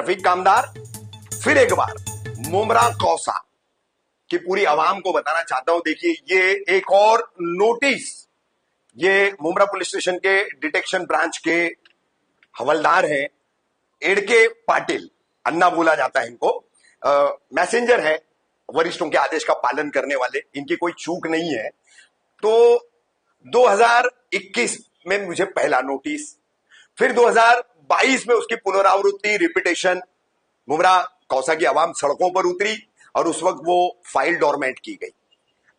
रफीक कामदार फिर एक बार मुमरा कौसा की पूरी आवाम को बताना चाहता हूं। देखिए, ये एक और नोटिस, ये मुमरा पुलिस स्टेशन के डिटेक्शन ब्रांच के हवलदार हैं, एड़के पाटिल, अन्ना बोला जाता है इनको। मैसेंजर है, वरिष्ठों के आदेश का पालन करने वाले, इनकी कोई चूक नहीं है। तो 2021 में मुझे पहला नोटिस, फिर 2022 में उसकी पुनरावृत्ति, रिपीटेशन। मुमरा कौसा की आवाम सड़कों पर उतरी और उस वक्त वो फाइल डोरमेंट की गई।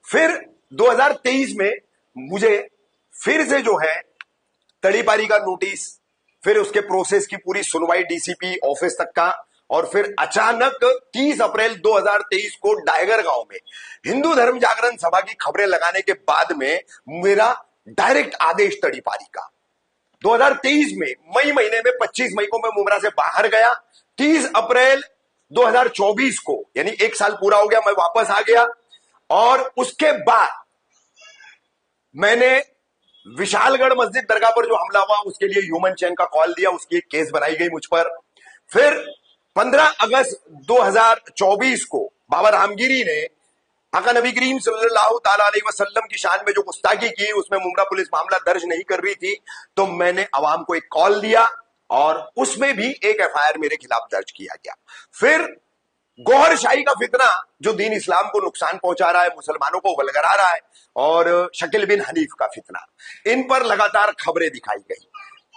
फिर 2023 में मुझे फिर से जो है तड़ीपारी का नोटिस, फिर उसके प्रोसेस की पूरी सुनवाई डीसीपी ऑफिस तक का, और फिर अचानक 30 अप्रैल 2023 को डायगर गांव में हिंदू धर्म जागरण सभा की खबरें लगाने के बाद में मेरा डायरेक्ट आदेश तड़ीपारी का। 2023 में मई महीने में 25 मई को मैं मुमरा से बाहर गया। 30 अप्रैल 2024 को, यानी एक साल पूरा हो गया, मैं वापस आ गया। और उसके बाद मैंने विशालगढ़ मस्जिद दरगाह पर जो हमला हुआ उसके लिए ह्यूमन चैन का कॉल दिया, उसकी एक केस बनाई गई मुझ पर। फिर 15 अगस्त 2024 को बाबा रामगिरी ने आका नबी करीम सल्लल्लाहु ताला अलैहि वसल्लम की शान में जो गुस्ताखी की, उसमें मुमरा पुलिस मामला दर्ज नहीं कर रही थी, तो मैंने अवाम को एक कॉल दिया और उसमें भी एक एफआईआर मेरे खिलाफ दर्ज किया गया। फिर गौहर शाही का फितना जो दीन इस्लाम को नुकसान पहुंचा रहा है, मुसलमानों को वलगरा रहा है, और शकील बिन हनीफ का फितना, इन पर लगातार खबरें दिखाई गई।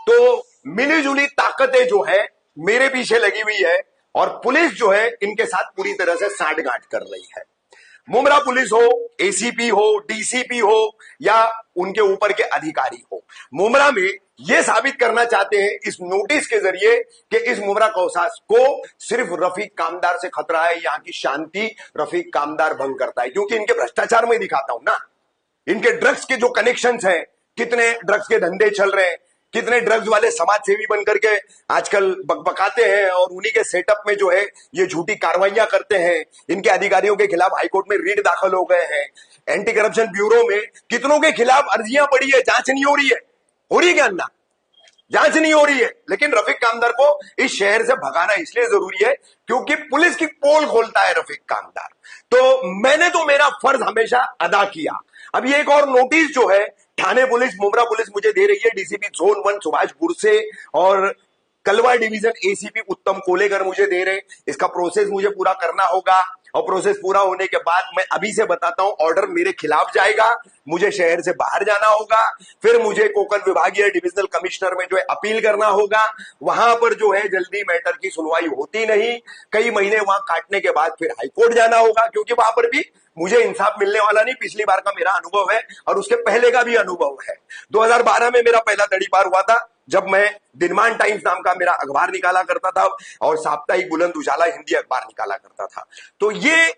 तो मिलीजुली ताकतें जो है मेरे पीछे लगी हुई है और पुलिस जो है इनके साथ पूरी तरह से सांठगांठ कर रही है। मुमरा पुलिस हो, एसीपी हो, डीसीपी हो या उनके ऊपर के अधिकारी हो, मुमरा में यह साबित करना चाहते हैं इस नोटिस के जरिए कि इस मुमरा कौसा को सिर्फ रफीक कामदार से खतरा है, यहां की शांति रफीक कामदार भंग करता है। क्योंकि इनके भ्रष्टाचार में दिखाता हूं ना, इनके ड्रग्स के जो कनेक्शंस हैं, कितने ड्रग्स के धंधे चल रहे हैं, कितने ड्रग्स वाले समाज सेवी बन करके आजकल बकबकाते हैं और उन्हीं के सेटअप में जो है ये झूठी कार्रवाइयां करते हैं। इनके अधिकारियों के खिलाफ हाईकोर्ट में रीट दाखिल हो गए हैं। एंटी करप्शन ब्यूरो में कितनों के खिलाफ अर्जियां पड़ी है, जांच नहीं हो रही है। हो रही है क्या अन्ना? जांच नहीं हो रही है। लेकिन रफीक कामदार को इस शहर से भगाना इसलिए जरूरी है क्योंकि पुलिस की पोल खोलता है रफीक कामदार। तो मैंने तो मेरा फर्ज हमेशा अदा किया। अब ये एक और नोटिस जो है थाने पुलिस, मुमरा पुलिस मुझे दे रही है, डीसीपी जोन 1 सुभाष बुरसे और कलवा डिवीजन एसीपी उत्तम कोलेकर मुझे दे रहे। इसका प्रोसेस मुझे पूरा करना होगा और प्रोसेस पूरा होने के बाद मैं अभी से बताता हूं, ऑर्डर मेरे खिलाफ जाएगा, मुझे शहर से बाहर जाना होगा। फिर मुझे कोकण विभागीय डिविजनल कमिश्नर में जो है अपील करना होगा। वहां पर जो है जल्दी मैटर की सुनवाई होती नहीं, कई महीने वहां काटने के बाद फिर हाईकोर्ट जाना होगा, क्योंकि वहां पर भी मुझे इंसाफ मिलने वाला नहीं। पिछली बार का मेरा अनुभव है और उसके पहले का भी अनुभव है। 2012 में मेरा पहला तड़ीपार हुआ था, जब मैं दिनमान टाइम्स नाम का मेरा अखबार निकाला करता था और साप्ताहिक बुलंद उजाला हिंदी अखबार निकाला करता था। तो ये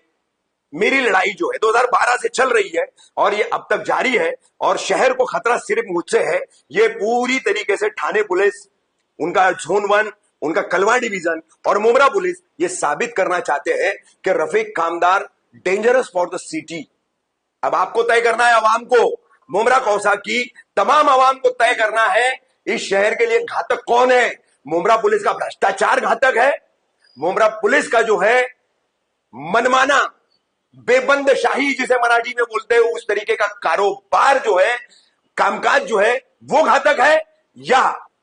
मेरी लड़ाई जो है 2012 से चल रही है और ये अब तक जारी है। और शहर को खतरा सिर्फ मुझसे है, ये पूरी तरीके से थाने पुलिस, उनका जोन 1, उनका कलवा डिवीजन और मुमरा पुलिस ये साबित करना चाहते हैं कि रफीक कामदार डेंजरस फॉर द सिटी। अब आपको तय करना है, आवाम को, मुमरा कौसा की तमाम आवाम को तय करना है इस शहर के लिए घातक कौन है। मुमरा पुलिस का भ्रष्टाचार घातक है, मुमरा पुलिस का जो है मनमाना बेबंद शाही जिसे मराठी में बोलते हैं, उस तरीके का कारोबार जो है, कामकाज जो है वो घातक है, या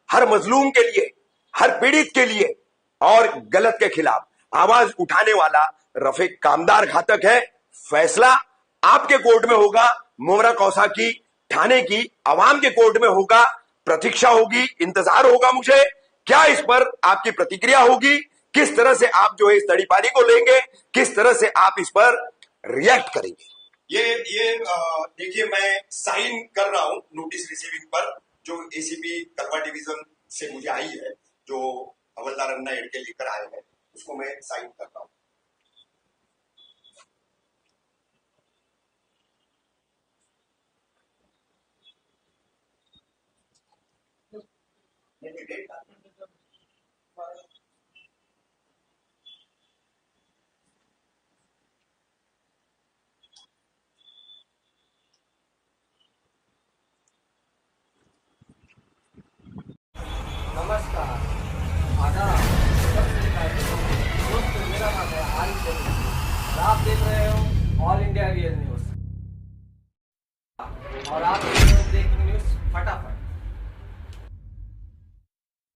हर मजलूम के लिए, हर पीड़ित के लिए और गलत के खिलाफ आवाज उठाने वाला रफीक कामदार घातक है। फैसला आपके कोर्ट में होगा, मुमरा कौसा की थाने की आवाम के कोर्ट में होगा। प्रतीक्षा होगी, इंतजार होगा मुझे, क्या इस पर आपकी प्रतिक्रिया होगी, किस तरह से आप जो है इस तड़ीपारी को लेंगे, किस तरह से आप इस पर रिएक्ट करेंगे। ये देखिए, मैं साइन कर रहा हूं नोटिस रिसीविंग पर, जो एसीपी कलवा डिवीजन से मुझे आई है, जो हवलदार अन्ना एड़के लेकर आए हैं, उसको मैं साइन कर रहा हूं। नमस्कार, आदाब, सत श्री अकाल। मेरा नाम है आरिफ जमील और आप देख रहे हो ऑल इंडिया रियल न्यूज और आप देख रहे हो ब्रेकिंग न्यूज फटाफट।